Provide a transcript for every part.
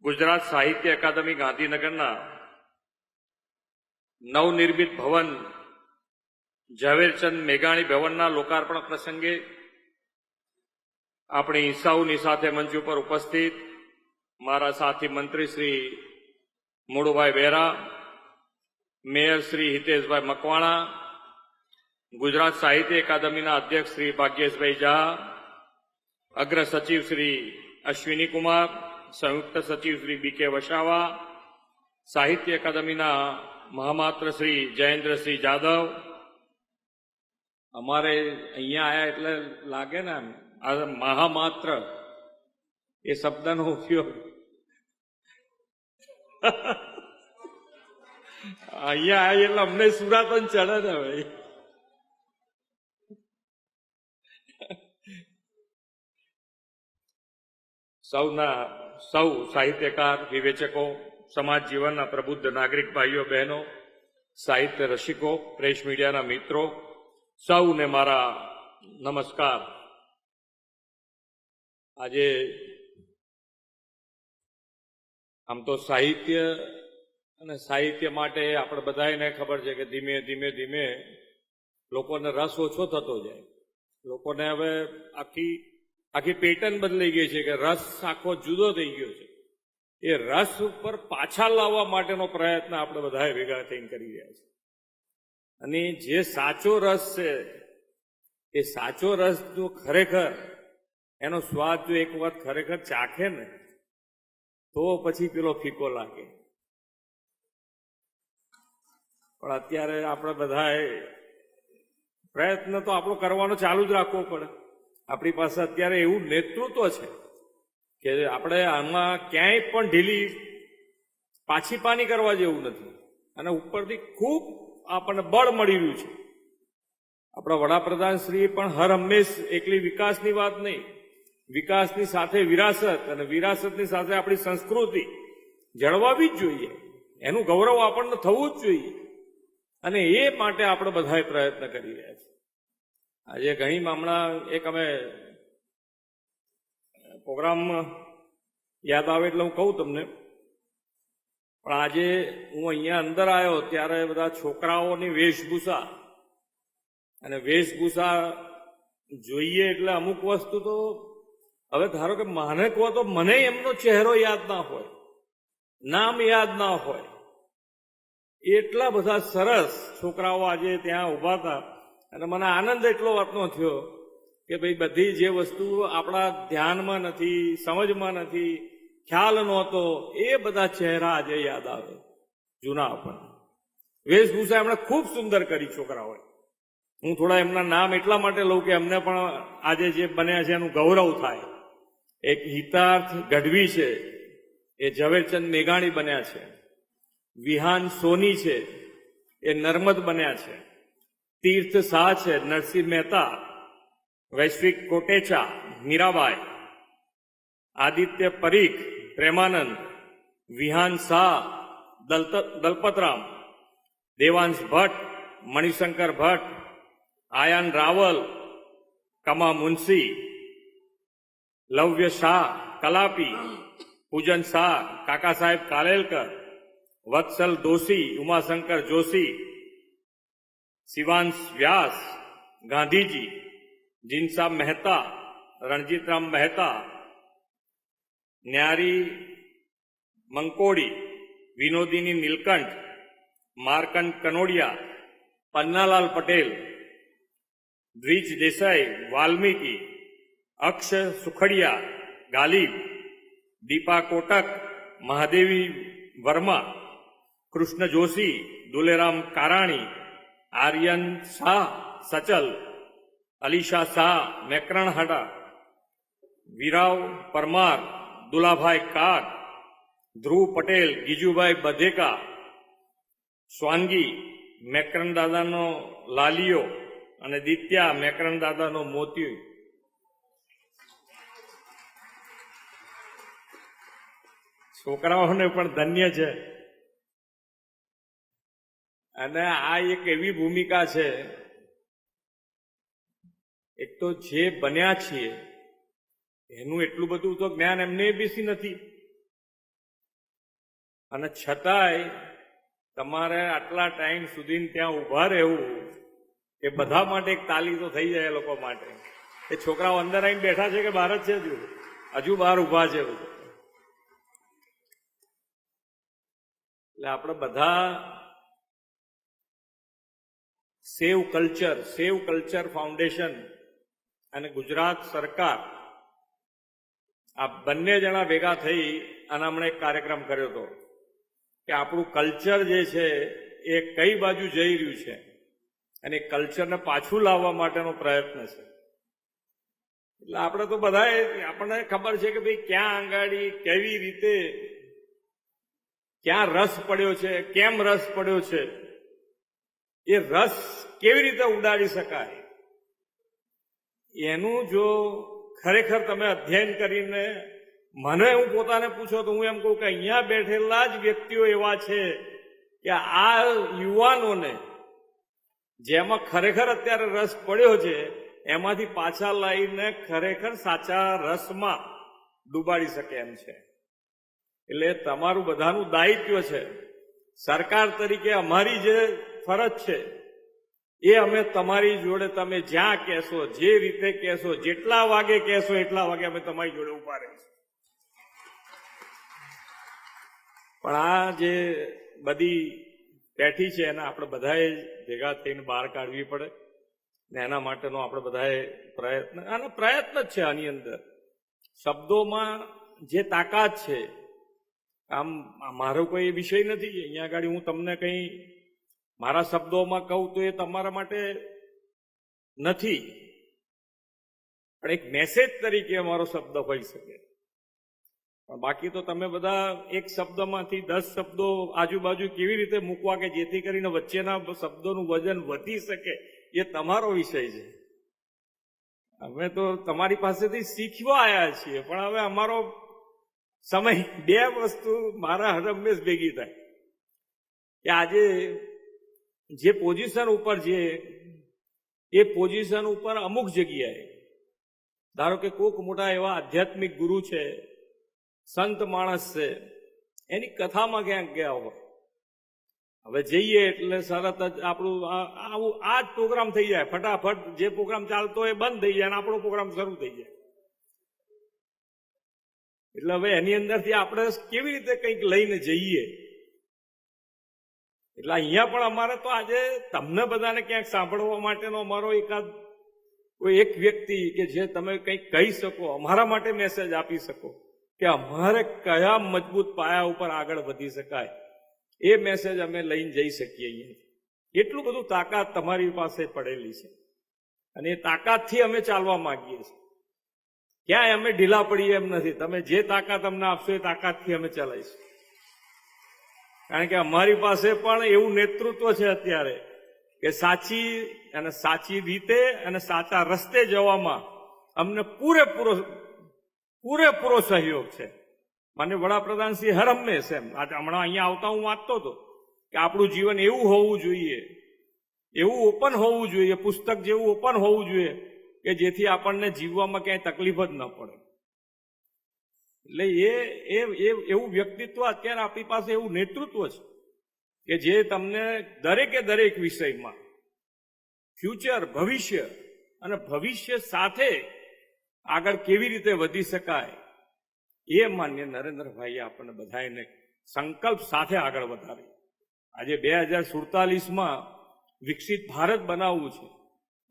ગુજરાત સાહિત્ય અકાદમી ગાંધીનગરના નવનિર્મિત ભવન ઝવેરચંદ મેઘાણી ભવનના લોકાર્પણ પ્રસંગે આપણી સૌની સાથે મંચ ઉપર ઉપસ્થિત મારા સાથી મંત્રી શ્રી મુળુભાઈ બેરા, મેયર શ્રી હિતેશભાઈ મકવાણા, ગુજરાત સાહિત્ય અકાદમીના અધ્યક્ષ શ્રી ભાગ્યેશભાઈ ઝા, અગ્ર સચિવ શ્રી અશ્વિની કુમાર, સંયુક્ત સચિવ શ્રી બી કે વસાવા, સાહિત્ય અકાદમીના મહામાત્ર શ્રી જયેન્દ્રસિંહ જાદવ. અમારે અહીંયા આયા એટલે લાગે ને આ મહામાત્ર એ શબ્દનો ઉપયોગ અહીંયા આયા એટલે અમને સુરાતન ચડે ને ભાઈ. સૌ સાહિત્યકાર, વિવેચકો, સમાજ જીવનના પ્રબુદ્ધ નાગરિક ભાઈઓ બહેનો, સાહિત્ય રસિકો, પ્રેસ મીડિયાના મિત્રો, સૌને મારા નમસ્કાર. આજે આમ તો સાહિત્ય અને સાહિત્ય માટે આપણે બધાને ખબર છે કે ધીમે ધીમે ધીમે લોકોને રસ ઓછો થતો જાય. લોકોને હવે આખી પેટર્ન બદલાઈ ગઈ છે કે રસ આખો જુદો થઈ ગયો છે. એ રસ ઉપર પાછા લાવવા માટેનો પ્રયત્ન આપણે બધાએ ભેગા થઈને કરી રહ્યા છે. અને જે સાચો રસ છે એ સાચો રસ જો ખરેખર એનો સ્વાદ જો એક વખત ખરેખર ચાખે ને તો પછી પેલો ફીકો લાગે. પણ અત્યારે આપણે બધાએ પ્રયત્ન તો આપણો કરવાનો ચાલુ જ રાખવો પડે. આપણી પાસે અત્યારે એવું નેતૃત્વ છે કે આપણે આમાં ક્યાંય પણ ઢીલી પાછી પાની કરવા જેવું નથી. અને ઉપરથી ખૂબ આપણને બળ મળી રહ્યું છે. આપણા વડાપ્રધાન શ્રી પણ હર હંમેશ એકલી વિકાસની વાત નહીં, વિકાસની સાથે વિરાસત અને વિરાસતની સાથે આપણી સંસ્કૃતિ જળવાવી જ જોઈએ. એનું ગૌરવ આપણને થવું જ જોઈએ. અને એ માટે આપણે બધાએ પ્રયત્ન કરી રહ્યા છીએ. આજે ઘણી હમણાં એક અમે પ્રોગ્રામ યાદ આવે એટલે હું કહું તમને. પણ આજે હું અહીંયા અંદર આવ્યો ત્યારે બધા છોકરાઓની વેશભૂષા અને વેશભૂષા જોઈએ એટલે અમુક વસ્તુ તો હવે ધારો કે મને કહો તો મને એમનો ચહેરો યાદ ના હોય, નામ યાદ ના હોય. એટલા બધા સરસ છોકરાઓ આજે ત્યાં ઉભા હતા. અને મને આનંદ એટલો વાતનો થયો કે ભાઈ બધી જે વસ્તુ આપણા ધ્યાનમાં નથી, સમજમાં નથી, ખ્યાલ નહોતો, એ બધા ચહેરા આજે યાદ આવે જૂના આપણને. વેશભૂષા એમણે ખૂબ સુંદર કરી છોકરાઓએ. હું થોડા એમના નામ એટલા માટે લઉં કે એમને પણ આજે જે બન્યા છે એનું ગૌરવ થાય. એક હિતાર્થ ગઢવી છે, એ ઝવેરચંદ મેઘાણી બન્યા છે. વિહાન સોની છે, એ નર્મદ બન્યા છે. તીર્થ શાહ છે, નરસિંહ મહેતા, વૈશ્વિક કોટેચા, મીરાબાઈ, આદિત્ય પરીખ, પ્રેમાનંદ, વિહાન શાહ, દલપતરામ, દેવાંશ ભટ્ટ, મણિશંકર ભટ્ટ, આયાન રાવલ, કમા મુનશી, લવ્ય શાહ, કલાપી, પૂજન શાહ, કાકા સાહેબ કાલેલકર, વત્સલ દોશી, ઉમાશંકર જોશી, શિવાંશ વ્યાસ, ગાંધીજી, જીનસા મહેતા, રણજીતરામ મહેતા, ન્યારી મંકોડી, વિનોદિની નીલકંઠ, માર્કંડ કનોડિયા, પન્નાલાલ પટેલ, દ્વિજ દેસાઈ, વાલ્મીકી, અક્ષ સુખડિયા, ગાલિબ, દીપા કોટક, મહાદેવી વર્મા, કૃષ્ણ જોશી, દુલેરામ કારાણી, આર્યન શાહ સચલ, અલીશા શાહ મેકરણહાટા, વીરાવ પરમાર, દુલાભાઈ કાગ, ધ્રુવ પટેલ, ગીજુભાઈ બધેકા, સ્વાંગી, મેકરણ દાદાનો લાલિયો અને દિત્યા, મેકરણ દાદાનો મોતી. છોકરાઓને પણ ધન્ય છે. અને આ એક એવી ભૂમિકા છે, એક તો જે બન્યા છીએ એનું એટલું બધું તો જ્ઞાન એમને બેસી નથી. અને છતાંય તમારે આટલા ટાઈમ સુધી ત્યાં ઊભા રહેવું એ બધા માટે એક તાલી તો થઈ જાય એ લોકો માટે. એ છોકરાઓ અંદર આવીને બેઠા છે કે બહાર જ છે? હજુ બહાર ઊભા છે બધા. એટલે આપણે બધા સેવ કલ્ચર ફાઉન્ડેશન અને ગુજરાત સરકાર આ બંને જણા ભેગા થઈ અને હમણાં એક કાર્યક્રમ કર્યો હતો કે આપણું કલ્ચર જે છે એ કઈ બાજુ જઈ રહ્યું છે અને કલ્ચરને પાછું લાવવા માટેનો પ્રયત્ન છે. એટલે આપણે તો બધા આપણને ખબર છે કે ભાઈ ક્યાં આંગાડી કેવી રીતે ક્યાં રસ પડ્યો છે, કેમ રસ પડ્યો છે, એ રસ કેવી રીતે ઉડાડી શકાય એનું જો ખરેખર તમે અધ્યયન કરીને મને હું પોતાને પૂછો તો હું એમ કહું કે અહીંયા બેઠેલા જ વ્યક્તિઓ એવા છે કે આ યુવાનોને જેમાં ખરેખર અત્યારે રસ પડ્યો છે એમાંથી પાછા લાવીને ખરેખર સાચા રસમાં ડૂબાડી શકે એમ છે. એટલે તમારું બધાનું દાયિત્વ છે. સરકાર તરીકે અમારી જે ફરજ છે એ અમે તમારી જોડે તમે જ્યાં કહેશો, જે રીતે કહેશો, જેટલા વાગે કહેશો એટલા વાગે અમે તમારી જોડે ઉભા રહીશું. પણ આ જે બધી બેઠી છે એને આપણે બધાએ ભેગા થઈને બહાર કાઢવી પડે ને એના માટેનો આપણે બધાએ પ્રયત્ન જ છે. આની અંદર શબ્દોમાં જે તાકાત છે, આમ મારો કોઈ વિષય નથી. અહીંયા આગળ હું તમને કંઈ મારા શબ્દોમાં કહું તો એ તમારા માટે નથી, પણ એક મેસેજ તરીકે અમારો શબ્દ હોઈ શકે. પણ બાકી તો તમે બધા એક શબ્દમાંથી 10 શબ્દો આજુબાજુ કેવી રીતે મૂકવા કે જેથી કરીને વચ્ચેના શબ્દોનું વજન વધી શકે એ તમારો વિષય છે. અમે તો તમારી પાસેથી શીખવા આવ્યા છીએ, પણ હવે અમારો સમય બે વસ્તુ મારા હરમેશ ભેગી થાય કે આજે જે પોઝિશન ઉપર છે એ પોઝિશન ઉપર અમુક જગ્યાએ ધારો કે કોઈક મોટા એવા આધ્યાત્મિક ગુરુ છે, સંત માણસ છે, એની કથામાં ક્યાંક ગયા હોય, હવે જઈએ એટલે તરત જ આપણું આ જ પ્રોગ્રામ થઈ જાય. ફટાફટ જે પ્રોગ્રામ ચાલતો હોય બંધ થઈ જાય અને આપણો પ્રોગ્રામ શરૂ થઈ જાય. એટલે હવે એની અંદરથી આપણે કેવી રીતે કંઈક લઈને જઈએ. એટલે અહીંયા પણ અમારે તો આજે તમને બધાને ક્યાંક સાંભળવા માટેનો અમારો કોઈ એક વ્યક્તિ કે જે તમે કંઈક કહી શકો, અમારા માટે મેસેજ આપી શકો કે અમારે કયા મજબૂત પાયા ઉપર આગળ વધી શકાય, એ મેસેજ અમે લઈને જઈ શકીએ. અહીંયા એટલું બધું તાકાત તમારી પાસે પડેલી છે અને એ તાકાતથી અમે ચાલવા માંગીએ છીએ. ક્યાંય અમે ઢીલા પડીએ એમ નથી. તમે જે તાકાત અમને આપશો એ તાકાતથી અમે ચલાવીશું. કારણ કે અમારી પાસે પણ એવું નેતૃત્વ છે અત્યારે કે સાચી રીતે અને સાચા રસ્તે જવામાં અમને પૂરેપૂરો સહયોગ છે. માનનીય વડાપ્રધાન શ્રી હરહંમેશ એમ હમણાં અહીંયા આવતા હું વાંચતો હતો કે આપણું જીવન એવું હોવું જોઈએ, એવું ઓપન હોવું જોઈએ, પુસ્તક જેવું ઓપન હોવું જોઈએ કે જેથી આપણને જીવવામાં ક્યાંય તકલીફ જ ન પડે. એટલે એવું વ્યક્તિત્વ અત્યારે આપણી પાસે એવું નેતૃત્વ છે કે જે તમને દરેક વિષયમાં ફ્યુચર, ભવિષ્ય અને ભવિષ્ય સાથે આગળ કેવી રીતે વધી શકાય એ માન્ય નરેન્દ્રભાઈએ આપણને બધાને સંકલ્પ સાથે આગળ વધારી. આજે 2047માં વિકસિત ભારત બનાવવું છે,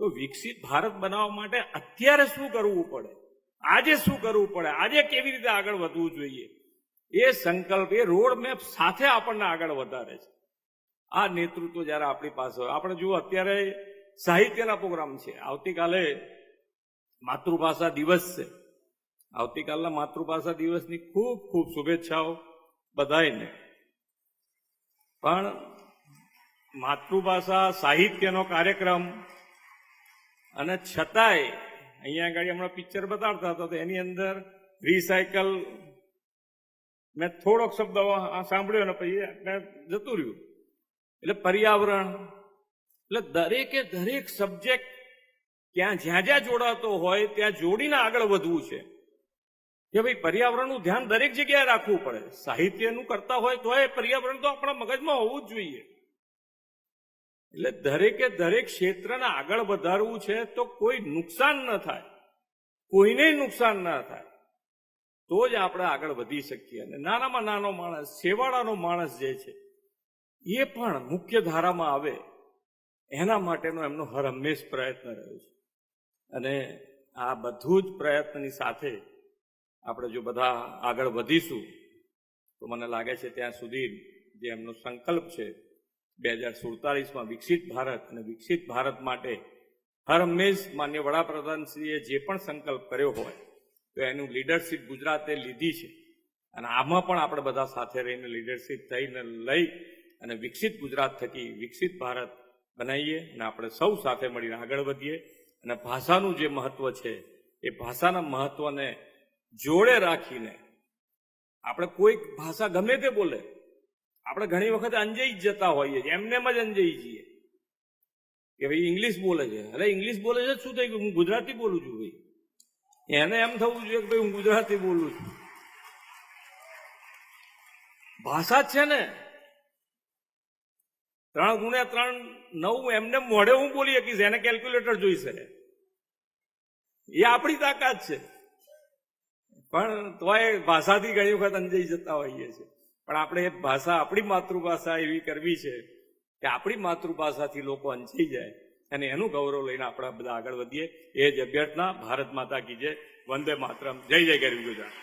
તો વિકસિત ભારત બનાવવા માટે અત્યારે શું કરવું પડે, આજે શું કરવું પડે, આજે કેવી રીતે આગળ વધવું જોઈએ, એ સંકલ્પ, એ રોડ મેપ સાથે આપણને આગળ વધારે છે. આ નેતૃત્વ જયારે આપણી પાસે હોય. આપણે જુઓ અત્યારે સાહિત્યના પ્રોગ્રામ છે. આવતીકાલે માતૃભાષા દિવસ છે. આવતીકાલના માતૃભાષા દિવસની ખૂબ ખૂબ શુભેચ્છાઓ બધાને. પણ માતૃભાષા સાહિત્યનો કાર્યક્રમ અને છતાંય અહીંયા આગળ હમણાં પિક્ચર બતાડતા હતા તો એની અંદર રિસાયકલ મેં થોડોક શબ્દ સાંભળ્યો ને પછી જતું રહ્યું. એટલે પર્યાવરણ, એટલે દરેક સબ્જેક્ટ જ્યાં જોડાતો હોય ત્યાં જોડીને આગળ વધવું છે. કે ભાઈ પર્યાવરણનું ધ્યાન દરેક જગ્યાએ રાખવું પડે. સાહિત્યનું કરતા હોય તો એ પર્યાવરણ તો આપણા મગજમાં હોવું જ જોઈએ. એટલે દરેકે દરેક ક્ષેત્રને આગળ વધારવું છે તો કોઈ નુકસાન ન થાય, કોઈને નુકસાન ના થાય, તો જ આપણે આગળ વધી શકીએ. અને નાનામાં નાનો માણસ, છેવાડાનો માણસ જે છે એ પણ મુખ્ય ધારામાં આવે, એના માટેનો એમનો હર હંમેશ પ્રયત્ન રહ્યો છે. અને આ બધું જ પ્રયત્નની સાથે આપણે જો બધા આગળ વધીશું તો મને લાગે છે ત્યાં સુધી જે એમનો સંકલ્પ છે 2047માં વિકસિત ભારત, અને વિકસિત ભારત માટે હર હંમેશ માન્ય વડાપ્રધાનશ્રીએ જે પણ સંકલ્પ કર્યો હોય તો એનું લીડરશીપ ગુજરાતે લીધી છે. અને આમાં પણ આપણે બધા સાથે રહીને લીડરશીપ થઈને લઈ અને વિકસિત ગુજરાત થકી વિકસિત ભારત બનાવીએ અને આપણે સૌ સાથે મળીને આગળ વધીએ. અને ભાષાનું જે મહત્વ છે એ ભાષાના મહત્વને જોડે રાખીને આપણે કોઈ ભાષા ગમે તે બોલે, આપણે ઘણી વખત અંજાઈ જ જતા હોઈએ છીએ, એમનેમ જ અંજાઈ જઈએ કે ભાઈ ઇંગ્લિશ બોલે છે. અરે ઇંગ્લિશ બોલે છે શું થઈ ગયું, હું ગુજરાતી બોલું છું. ભાઈ એને એમ થવું જોઈએ કે ભાઈ હું ગુજરાતી બોલું છું. ભાષા જ છે ને, 3 × 3 9 એમને મોઢે હું બોલી શકીશ, એને કેલ્ક્યુલેટર જોઈશે. એ આપણી તાકાત છે. પણ તોય ભાષાથી ઘણી વખત અંજાઈ જતા હોઈએ છીએ. પણ આપણે એ ભાષા, આપણી માતૃભાષા એવી કરવી છે કે આપણી માતૃભાષાથી લોકો અંજાઈ જાય અને એનું ગૌરવ લઈને આપણે બધા આગળ વધીએ. એ જ અભ્યર્થના. ભારત માતા કી જય. વંદે માતરમ. જય જય ગરવી ગુજરાત.